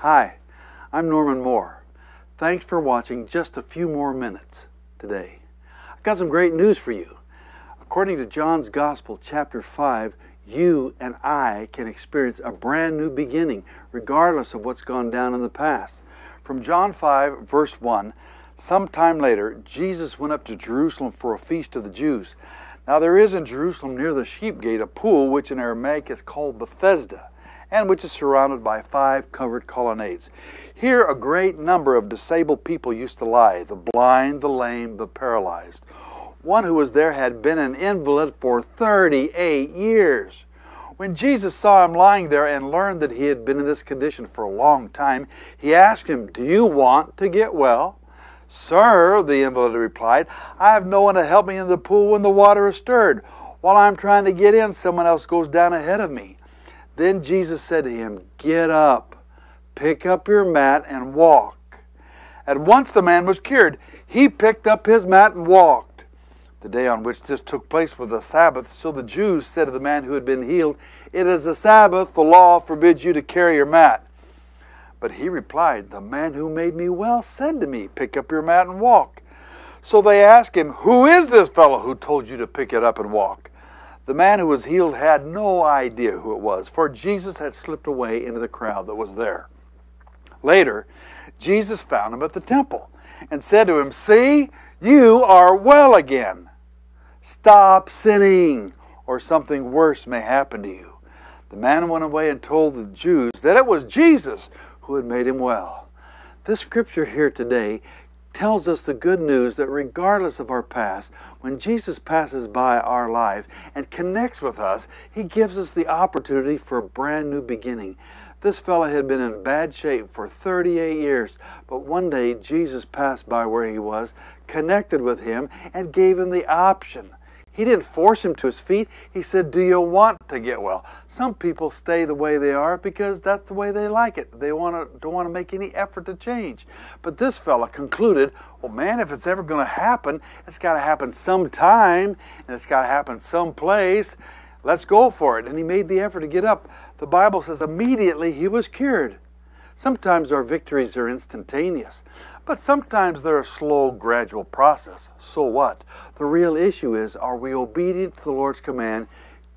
Hi, I'm Norman Moore. Thanks for watching just a few more minutes today. I've got some great news for you. According to John's Gospel, chapter 5, you and I can experience a brand new beginning regardless of what's gone down in the past. From John 5, verse 1, sometime later, Jesus went up to Jerusalem for a feast of the Jews. Now there is in Jerusalem near the sheep gate a pool which in Aramaic is called Bethesda, and which is surrounded by 5 covered colonnades. Here a great number of disabled people used to lie, the blind, the lame, the paralyzed. One who was there had been an invalid for 38 years. When Jesus saw him lying there and learned that he had been in this condition for a long time, he asked him, "Do you want to get well?" "Sir," the invalid replied, "I have no one to help me in the pool when the water is stirred. While I'm trying to get in, someone else goes down ahead of me." Then Jesus said to him, "Get up, pick up your mat and walk." At once the man was cured. He picked up his mat and walked. The day on which this took place was the Sabbath, so the Jews said to the man who had been healed, "It is the Sabbath, the law forbids you to carry your mat." But he replied, "The man who made me well said to me, 'Pick up your mat and walk.'" So they asked him, "Who is this fellow who told you to pick it up and walk?" The man who was healed had no idea who it was, for Jesus had slipped away into the crowd that was there. Later, Jesus found him at the temple and said to him, "See, you are well again. Stop sinning, or something worse may happen to you." The man went away and told the Jews that it was Jesus who had made him well. This scripture here today tells us the good news that regardless of our past, when Jesus passes by our life and connects with us, he gives us the opportunity for a brand new beginning. This fellow had been in bad shape for 38 years, but one day Jesus passed by where he was, connected with him, and gave him the option. He didn't force him to his feet. He said, "Do you want to get well?" Some people stay the way they are because that's the way they like it. They don't want to make any effort to change. But this fella concluded, well, man, if it's ever going to happen, it's got to happen sometime, and it's got to happen someplace. Let's go for it. And he made the effort to get up. The Bible says immediately he was cured. Sometimes our victories are instantaneous, but sometimes they're a slow, gradual process. So what? The real issue is, are we obedient to the Lord's command?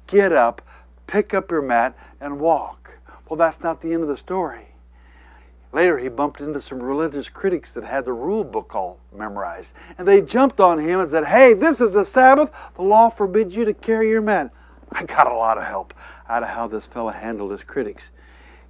Get up, pick up your mat, and walk. Well, that's not the end of the story. Later, he bumped into some religious critics that had the rule book all memorized, and they jumped on him and said, "Hey, this is the Sabbath. The law forbids you to carry your mat." I got a lot of help out of how this fellow handled his critics.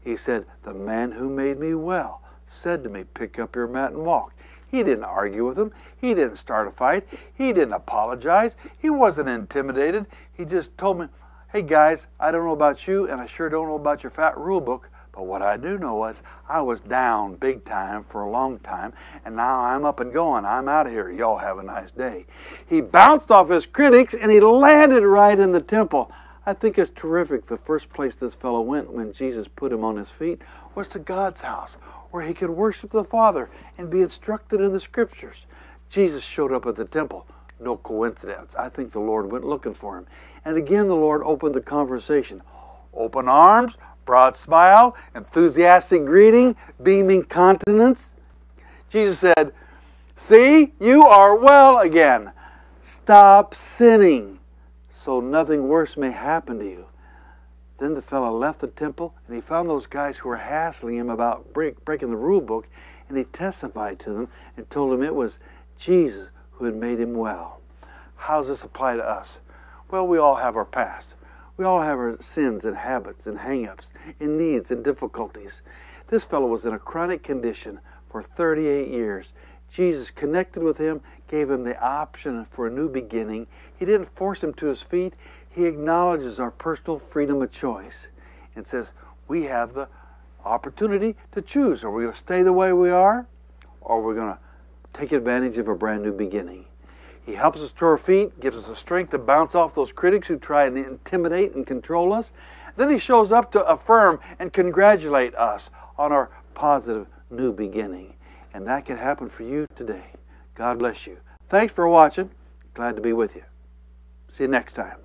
He said, "The man who made me well said to me, 'Pick up your mat and walk.'" He didn't argue with him. He didn't start a fight. He didn't apologize. He wasn't intimidated. He just told me, "Hey guys, I don't know about you, and I sure don't know about your fat rule book, but what I do know is I was down big time for a long time, and now I'm up and going. I'm out of here. Y'all have a nice day." He bounced off his critics, and he landed right in the temple. I think it's terrific. The first place this fellow went when Jesus put him on his feet was to God's house, where he could worship the Father and be instructed in the Scriptures. Jesus showed up at the temple. No coincidence. I think the Lord went looking for him. And again the Lord opened the conversation. Open arms, broad smile, enthusiastic greeting, beaming countenance. Jesus said, "See, you are well again. Stop sinning, so nothing worse may happen to you." Then the fellow left the temple, and he found those guys who were hassling him about breaking the rule book, and he testified to them and told them it was Jesus who had made him well. How does this apply to us? Well, we all have our past. We all have our sins and habits and hang-ups and needs and difficulties. This fellow was in a chronic condition for 38 years. Jesus connected with him, gave him the option for a new beginning. He didn't force him to his feet. He acknowledges our personal freedom of choice and says we have the opportunity to choose. Are we going to stay the way we are, or are we going to take advantage of a brand new beginning? He helps us to our feet, gives us the strength to bounce off those critics who try and intimidate and control us. Then he shows up to affirm and congratulate us on our positive new beginning. And that can happen for you today. God bless you. Thanks for watching. Glad to be with you. See you next time.